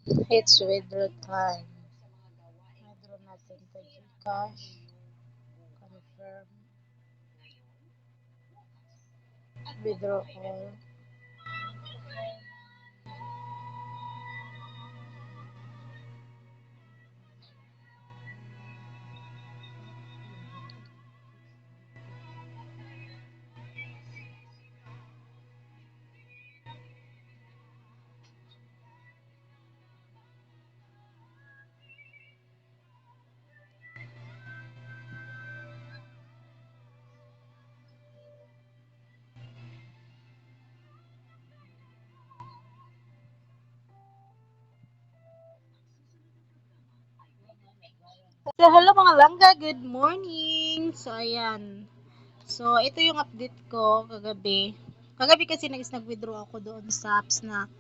It's withdraw time. Withdraw natin to Gcash. Confirm. Withdraw all. So, hello mga langga, good morning! So, ayan. So, ito yung update ko kagabi. Kagabi kasi nag-withdraw ako doon sa apps na,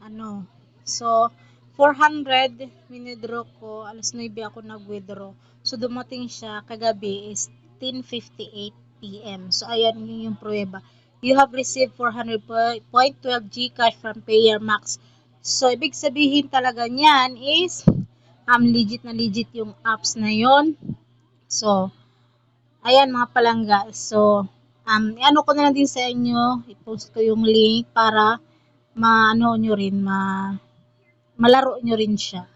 ano, so, 400 withdraw ko, alas 9 ako nag-withdraw. So, dumating siya kagabi is 10:58 p.m. So, ayan yung pruweba. You have received 400.12 Gcash from Payer Max. So, ibig sabihin talaga niyan is legit na legit yung apps na yon. So, ayan mga palangga. So, ano ko na lang din sa inyo, i-post ko yung link para maano nyo rin, malaro nyo rin siya.